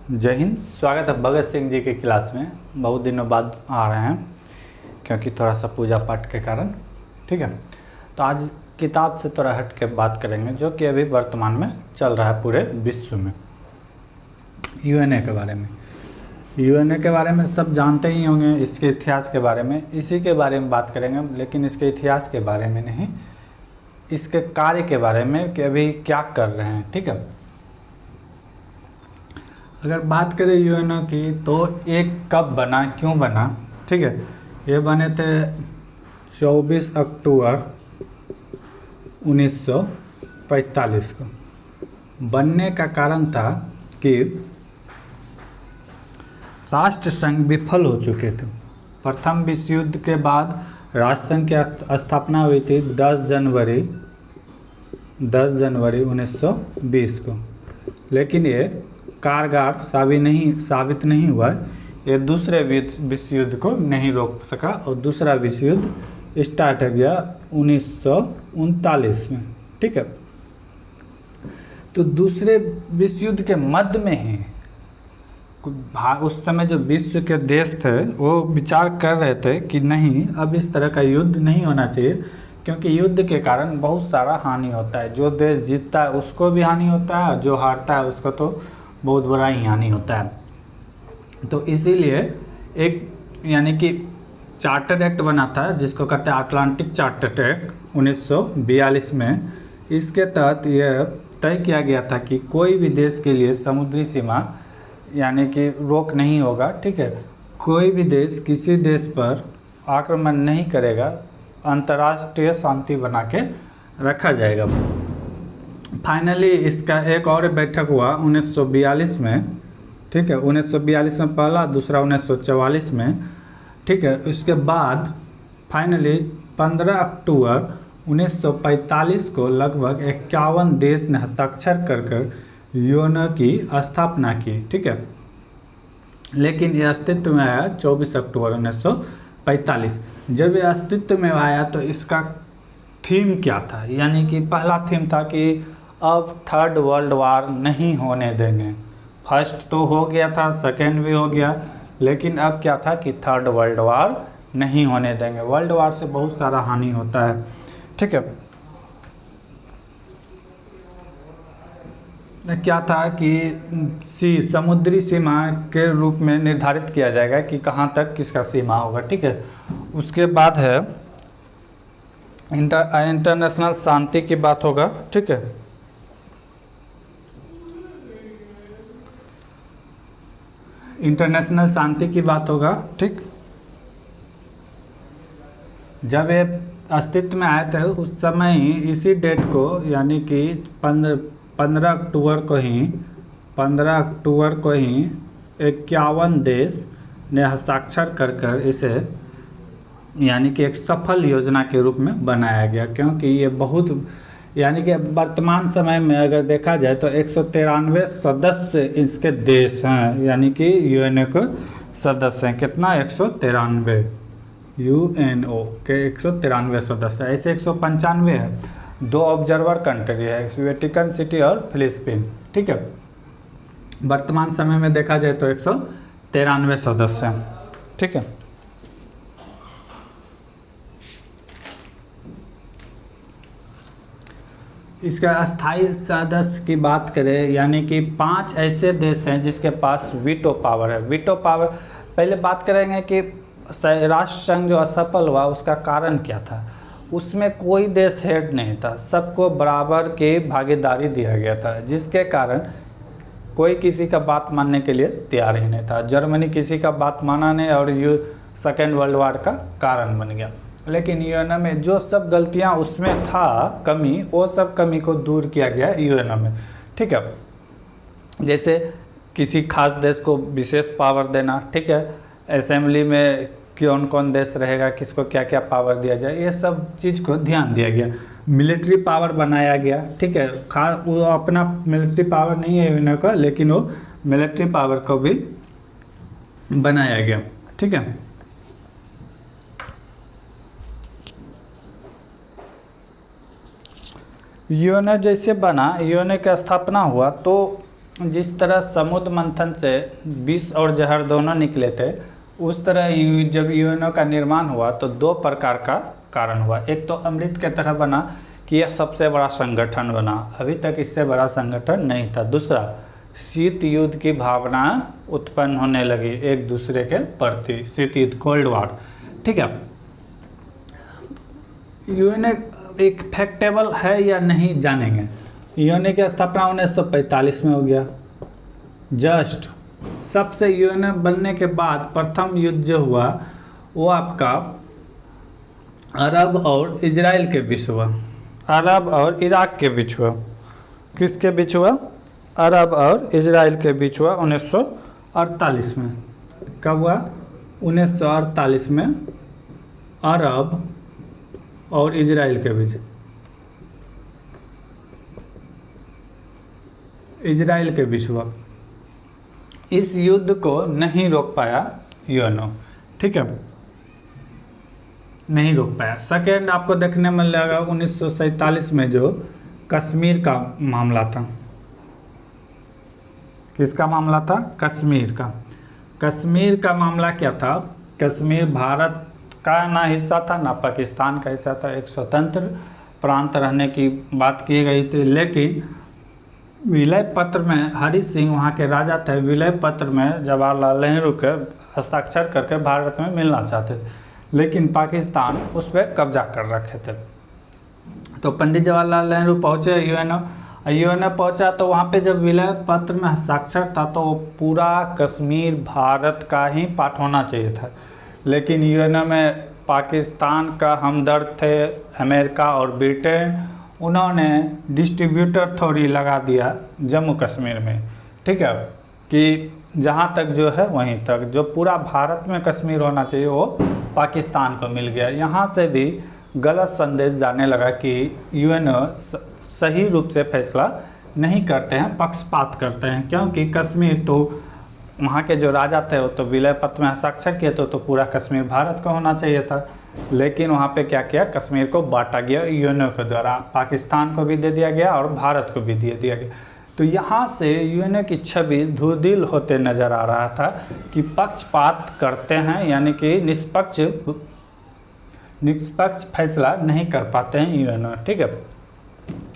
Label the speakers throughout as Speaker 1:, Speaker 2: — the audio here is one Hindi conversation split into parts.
Speaker 1: जय हिंद। स्वागत है भगत सिंह जी की क्लास में। बहुत दिनों बाद आ रहे हैं क्योंकि थोड़ा सा पूजा पाठ के कारण। ठीक है, तो आज किताब से थोड़ा हट के बात करेंगे जो कि अभी वर्तमान में चल रहा है पूरे विश्व में, यूएनए के बारे में। यूएनए के बारे में सब जानते ही होंगे, इसके इतिहास के बारे में, इसी के बारे में बात करेंगे, लेकिन इसके इतिहास के बारे में नहीं, इसके कार्य के बारे में कि अभी क्या कर रहे हैं। ठीक है, अगर बात करें यूएनओ की तो एक कब बना, क्यों बना। ठीक है, ये बने थे 24 अक्टूबर 1945 को। बनने का कारण था कि राष्ट्र संघ विफल हो चुके थे। प्रथम विश्व युद्ध के बाद राष्ट्र संघ की स्थापना हुई थी 10 जनवरी 1920 को, लेकिन ये कारगर साबित नहीं हुआ। ये दूसरे विश्व युद्ध को नहीं रोक सका और दूसरा विश्व युद्ध स्टार्ट हो गया 1939 में। ठीक है, तो दूसरे विश्व युद्ध के मध्य में ही उस समय जो विश्व के देश थे वो विचार कर रहे थे कि नहीं, अब इस तरह का युद्ध नहीं होना चाहिए, क्योंकि युद्ध के कारण बहुत सारा हानि होता है। जो देश जीतता है उसको भी हानि होता है, जो हारता है उसको तो बहुत बड़ा ही हानि होता है। तो इसीलिए एक यानी कि चार्टर एक्ट बना था जिसको कहते हैं अटलांटिक चार्टर एक्ट 1942 में। इसके तहत यह तय किया गया था कि कोई भी देश के लिए समुद्री सीमा यानी कि रोक नहीं होगा। ठीक है, कोई भी देश किसी देश पर आक्रमण नहीं करेगा, अंतर्राष्ट्रीय शांति बना के रखा जाएगा। फाइनली इसका एक और बैठक हुआ 1942 में। ठीक है, 1942 में पहला, दूसरा 1944 में। ठीक है, उसके बाद फाइनली 15 अक्टूबर 1945 को लगभग 51 देश ने हस्ताक्षर कर यूएनओ की स्थापना की। ठीक है, लेकिन ये अस्तित्व में आया 24 अक्टूबर 1945। जब ये अस्तित्व में आया तो इसका थीम क्या था, यानी कि पहला थीम था कि अब थर्ड वर्ल्ड वार नहीं होने देंगे। फर्स्ट तो हो गया था, सेकेंड भी हो गया, लेकिन अब क्या था कि थर्ड वर्ल्ड वार नहीं होने देंगे। वर्ल्ड वार से बहुत सारा हानि होता है। ठीक है, क्या था कि समुद्री सीमा के रूप में निर्धारित किया जाएगा कि कहाँ तक किसका सीमा होगा। ठीक है, उसके बाद है इंटरनेशनल शांति की बात होगा। ठीक है, इंटरनेशनल शांति की बात होगा। ठीक, जब ये अस्तित्व में आए थे उस समय ही इसी डेट को यानी कि 15 अक्टूबर को ही 51 देश ने हस्ताक्षर कर इसे यानी कि एक सफल योजना के रूप में बनाया गया। क्योंकि ये बहुत यानी कि वर्तमान समय में अगर देखा जाए तो 193 सदस्य इसके देश हैं, यानी कि यूएनओ के सदस्य हैं। कितना? 193। यूएनओ के 193 सदस्य, ऐसे 195 है। 2 ऑब्जर्वर कंट्री है, वेटिकन सिटी और फिलिपीन। ठीक है, वर्तमान समय में देखा जाए तो 193 सदस्य हैं। ठीक है, इसका अस्थायी सदस्य की बात करें यानी कि 5 ऐसे देश हैं जिसके पास वीटो पावर है। वीटो पावर पहले बात करेंगे कि राष्ट्र संघ जो असफल हुआ उसका कारण क्या था। उसमें कोई देश हेड नहीं था, सबको बराबर की भागीदारी दिया गया था, जिसके कारण कोई किसी का बात मानने के लिए तैयार ही नहीं था। जर्मनी किसी का बात माना नहीं और सेकेंड वर्ल्ड वार का कारण बन गया। लेकिन यूएनओ में जो सब गलतियां उसमें था कमी, वो सब कमी को दूर किया गया यूएनओ में। ठीक है, जैसे किसी खास देश को विशेष पावर देना। ठीक है, असेंबली में कौन कौन देश रहेगा, किसको क्या क्या पावर दिया जाए, ये सब चीज़ को ध्यान दिया गया। मिलिट्री पावर बनाया गया। ठीक है, वो अपना मिलिट्री पावर नहीं है यूएनओ का, लेकिन वो मिलिट्री पावर को भी बनाया गया। ठीक है, यूएनओ जैसे बना, यूएनओ की स्थापना हुआ तो जिस तरह समुद्र मंथन से विष और जहर दोनों निकले थे, उस तरह जब यूएनओ का निर्माण हुआ तो दो प्रकार का कारण हुआ। एक तो अमृत के तरह बना कि यह सबसे बड़ा संगठन बना, अभी तक इससे बड़ा संगठन नहीं था। दूसरा, शीत युद्ध की भावना उत्पन्न होने लगी एक दूसरे के प्रति, शीत युद्ध, कोल्ड वॉर। ठीक है, यूएनओ एक फैक्टेबल है या नहीं जानेंगे। यूएनओ की स्थापना 1945 में हो गया। जस्ट सबसे यूएनओ बनने के बाद प्रथम युद्ध जो हुआ वो आपका अरब और इजराइल के बीच हुआ, अरब और इराक के बीच हुआ। किसके बीच हुआ? अरब और इजराइल के बीच हुआ 1948 में। कब हुआ? 1948 में अरब और इजराइल के बीच, इजराइल के बीच हुआ। इस युद्ध को नहीं रोक पाया यूएनओ। ठीक है, नहीं रोक पाया। सेकेंड आपको देखने में लगा 1947 में जो कश्मीर का मामला था। किसका मामला था? कश्मीर का। कश्मीर का मामला क्या था? कश्मीर भारत का ना हिस्सा था ना पाकिस्तान का हिस्सा था, एक स्वतंत्र प्रांत रहने की बात की गई थी। लेकिन विलय पत्र में हरि सिंह वहाँ के राजा थे, विलय पत्र में जवाहरलाल नेहरू के हस्ताक्षर करके भारत में मिलना चाहते थे, लेकिन पाकिस्तान उस पर कब्जा कर रखे थे। तो पंडित जवाहरलाल नेहरू पहुँचे यूएनओ पहुँचा, तो वहाँ पे जब विलय पत्र में हस्ताक्षर था तो पूरा कश्मीर भारत का ही पार्ट होना चाहिए था। लेकिन यूएनओ में पाकिस्तान का हमदर्द थे अमेरिका और ब्रिटेन, उन्होंने डिस्ट्रीब्यूटर थ्योरी लगा दिया जम्मू कश्मीर में। ठीक है, कि जहाँ तक जो है वहीं तक, जो पूरा भारत में कश्मीर होना चाहिए वो पाकिस्तान को मिल गया। यहाँ से भी गलत संदेश जाने लगा कि यूएनओ सही रूप से फैसला नहीं करते हैं, पक्षपात करते हैं। क्योंकि कश्मीर तो वहाँ के जो राजा थे वो तो विलय पत्र में हस्ताक्षर किए थे, तो पूरा कश्मीर भारत का होना चाहिए था। लेकिन वहाँ पे क्या किया? कश्मीर को बांटा गया यूएनओ के द्वारा, पाकिस्तान को भी दे दिया गया और भारत को भी दे दिया गया। तो यहाँ से यूएनओ की छवि धूमिल होते नज़र आ रहा था कि पक्षपात करते हैं, यानी कि निष्पक्ष फैसला नहीं कर पाते हैं यूएनओ। ठीक है,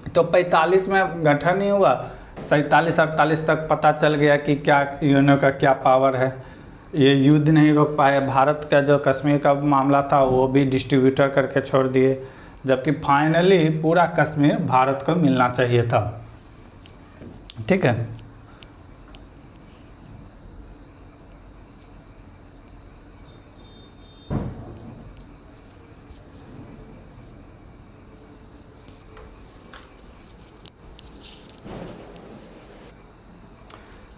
Speaker 1: तो 45 में गठन ही हुआ, 47-48 तक पता चल गया कि क्या यूएनओ का क्या पावर है। ये युद्ध नहीं रोक पाए। भारत का जो कश्मीर का मामला था वो भी डिस्ट्रीब्यूटर करके छोड़ दिए, जबकि फाइनली पूरा कश्मीर भारत को मिलना चाहिए था। ठीक है,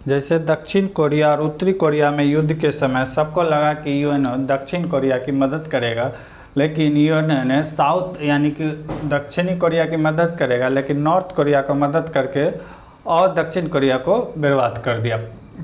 Speaker 1: जैसे दक्षिण कोरिया और उत्तरी कोरिया में युद्ध के समय सबको लगा कि यूएनओ दक्षिण कोरिया की मदद करेगा, लेकिन यूएनओ ने साउथ यानी कि दक्षिणी कोरिया की मदद करेगा, लेकिन नॉर्थ कोरिया को मदद करके और दक्षिण कोरिया को बर्बाद कर दिया।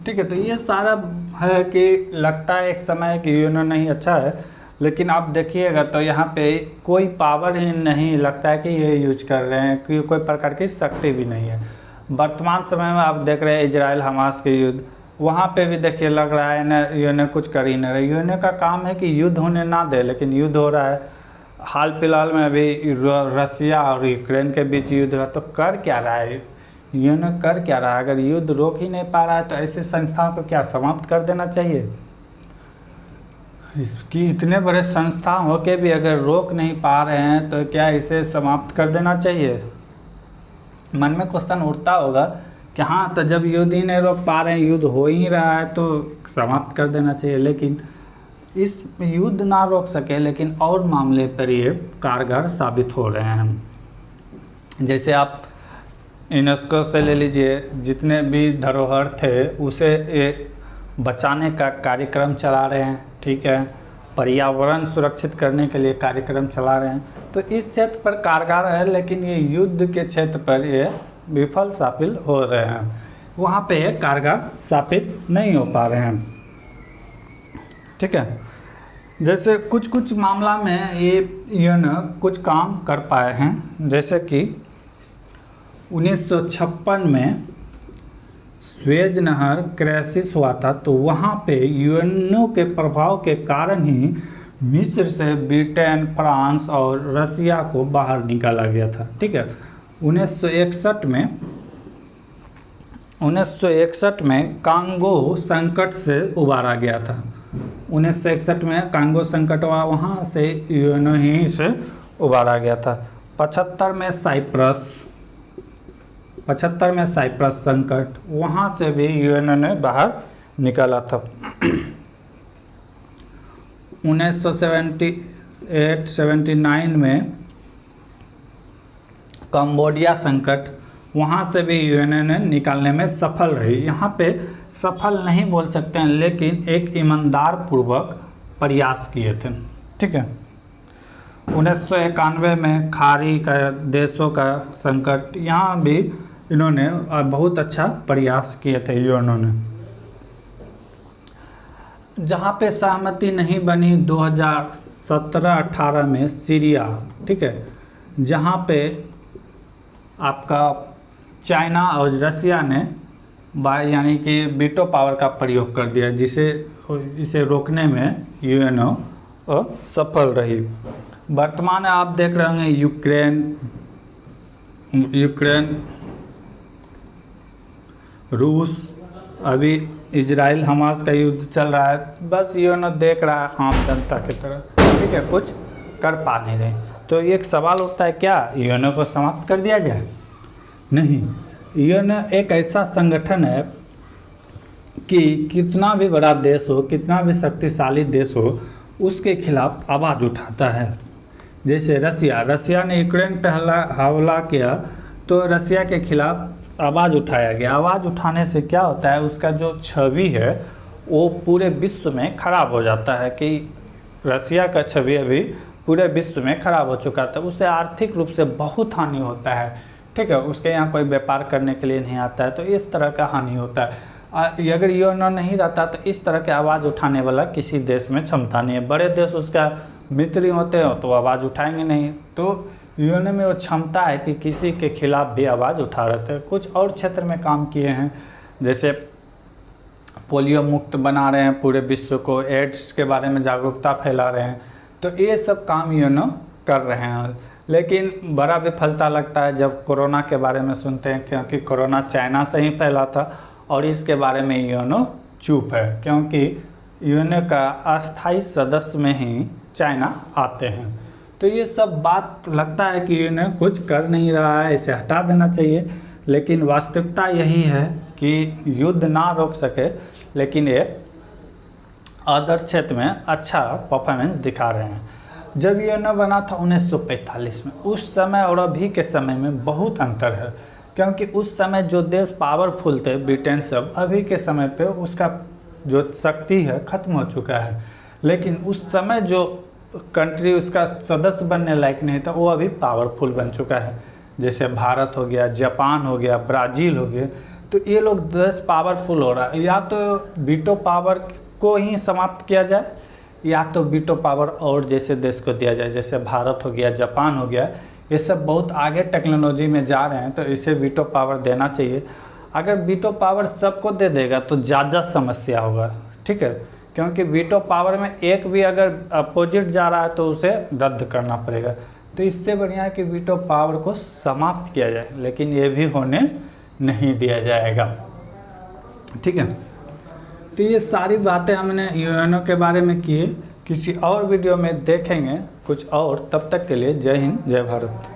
Speaker 1: ठीक है, तो ये सारा है कि लगता है एक समय कि यूएनओ नहीं अच्छा है, लेकिन आप देखिएगा तो यहाँ पे कोई पावर ही नहीं लगता है कि ये यूज कर रहे हैं, कि कोई प्रकार की शक्ति भी नहीं है। वर्तमान समय में आप देख रहे हैं इजराइल हमास के युद्ध, वहाँ पे भी देखिए लग रहा है ना यूएनओ कुछ कर ही नहीं रहा। यूएनओ का काम है कि युद्ध होने ना दे, लेकिन युद्ध हो रहा है। हाल फिलहाल में अभी रसिया और यूक्रेन के बीच युद्ध है, तो कर क्या रहा है यूएनओ? कर क्या रहा है? अगर युद्ध रोक ही नहीं पा रहा है तो ऐसे संस्थाओं को क्या समाप्त कर देना चाहिए? इसकी इतने बड़े संस्था होके भी अगर रोक नहीं पा रहे हैं तो क्या इसे समाप्त कर देना चाहिए? मन में क्वेश्चन उठता होगा कि हाँ, तो जब युद्ध ही नहीं रोक पा रहे हैं, युद्ध हो ही रहा है तो समाप्त कर देना चाहिए। लेकिन इस युद्ध ना रोक सके, लेकिन और मामले पर ये कारगर साबित हो रहे हैं। जैसे आप यूनेस्को से ले लीजिए, जितने भी धरोहर थे उसे बचाने का कार्यक्रम चला रहे हैं। ठीक है, पर्यावरण सुरक्षित करने के लिए कार्यक्रम चला रहे हैं, तो इस क्षेत्र पर कारगर है, लेकिन ये युद्ध के क्षेत्र पर ये विफल साबित हो रहे हैं, वहाँ पे ये कारगर साबित नहीं हो पा रहे हैं। ठीक है, जैसे कुछ मामला में ये यूएनओ कुछ काम कर पाए हैं, जैसे कि 1956 में स्वेज नहर क्राइसिस हुआ था, तो वहाँ पे यूएनओ के प्रभाव के कारण ही मिस्र से ब्रिटेन, फ्रांस और रसिया को बाहर निकाला गया था। ठीक है, 1961 में कांगो संकट से उबारा गया था। 1961 में कांगो संकट हुआ, वहाँ से यूएनओ ही से उबारा गया था। 75 में साइप्रस संकट, वहाँ से भी यूएनओ ने बाहर निकाला था। 1978-79 में कंबोडिया संकट, वहाँ से भी यूएनओ ने निकालने में सफल रही। यहाँ पे सफल नहीं बोल सकते हैं, लेकिन एक ईमानदार पूर्वक प्रयास किए थे। ठीक है, 1991 में खाड़ी का देशों का संकट, यहाँ भी इन्होंने बहुत अच्छा प्रयास किए थे यूएनओ ने। जहाँ पे सहमति नहीं बनी 2017-18 में सीरिया, ठीक है, जहाँ पे आपका चाइना और रसिया ने यानी कि वीटो पावर का प्रयोग कर दिया, इसे रोकने में यूएनओ सफल रही। वर्तमान में आप देख रहे होंगे यूक्रेन, रूस, अभी इजराइल हमास का युद्ध चल रहा है। बस यूएनओ देख रहा है आम जनता की तरह, ठीक है, कुछ कर पा नहीं रहे। तो एक सवाल उठता है, क्या यूएनओ को समाप्त कर दिया जाए? नहीं, यूएनओ एक ऐसा संगठन है कि कितना भी बड़ा देश हो, कितना भी शक्तिशाली देश हो, उसके खिलाफ आवाज़ उठाता है। जैसे रसिया ने यूक्रेन पे हमला किया, तो रसिया के खिलाफ आवाज़ उठाया गया। आवाज़ उठाने से क्या होता है, उसका जो छवि है वो पूरे विश्व में खराब हो जाता है कि रसिया का छवि अभी पूरे विश्व में खराब हो चुका था। उससे आर्थिक रूप से बहुत हानि होता है। ठीक है, उसके यहाँ कोई व्यापार करने के लिए नहीं आता है, तो इस तरह का हानि होता है। अगर यूएनओ नहीं रहता तो इस तरह के आवाज़ उठाने वाला किसी देश में क्षमता नहीं है। बड़े देश उसका मित्र होते हैं तो आवाज़ उठाएंगे नहीं। तो यूएनओ में वो क्षमता है कि किसी के खिलाफ भी आवाज़ उठा रहे थे। कुछ और क्षेत्र में काम किए हैं, जैसे पोलियो मुक्त बना रहे हैं पूरे विश्व को, एड्स के बारे में जागरूकता फैला रहे हैं। तो ये सब काम यूएनओ कर रहे हैं। लेकिन बड़ा विफलता लगता है जब कोरोना के बारे में सुनते हैं, क्योंकि कोरोना चाइना से ही फैला था और इसके बारे में यूएनओ चुप है, क्योंकि यूएनओ का अस्थायी सदस्य में ही चाइना आते हैं। तो ये सब बात लगता है कि यूएनओ कुछ कर नहीं रहा है, इसे हटा देना चाहिए। लेकिन वास्तविकता यही है कि युद्ध ना रोक सके, लेकिन ये अदर क्षेत्र में अच्छा परफॉर्मेंस दिखा रहे हैं। जब यूएनओ बना था 1945 में, उस समय और अभी के समय में बहुत अंतर है, क्योंकि उस समय जो देश पावरफुल थे, ब्रिटेन सब, अभी के समय पे उसका जो शक्ति है ख़त्म हो चुका है। लेकिन उस समय जो कंट्री उसका सदस्य बनने लायक नहीं था, वो अभी पावरफुल बन चुका है। जैसे भारत हो गया, जापान हो गया, ब्राज़ील हो गया। तो ये लोग देश पावरफुल हो रहा है। या तो वीटो पावर को ही समाप्त किया जाए, या तो वीटो पावर और जैसे देश को दिया जाए, जैसे भारत हो गया, जापान हो गया। ये सब बहुत आगे टेक्नोलॉजी में जा रहे हैं, तो इसे वीटो पावर देना चाहिए। अगर वीटो पावर सबको दे देगा तो ज़्यादा समस्या होगा। ठीक है, क्योंकि वीटो पावर में एक भी अगर अपोजिट जा रहा है तो उसे रद्द करना पड़ेगा। तो इससे बढ़िया है कि वीटो पावर को समाप्त किया जाए, लेकिन ये भी होने नहीं दिया जाएगा। ठीक है, तो ये सारी बातें हमने यूएनओ के बारे में किए। किसी और वीडियो में देखेंगे कुछ और। तब तक के लिए जय हिंद, जय भारत।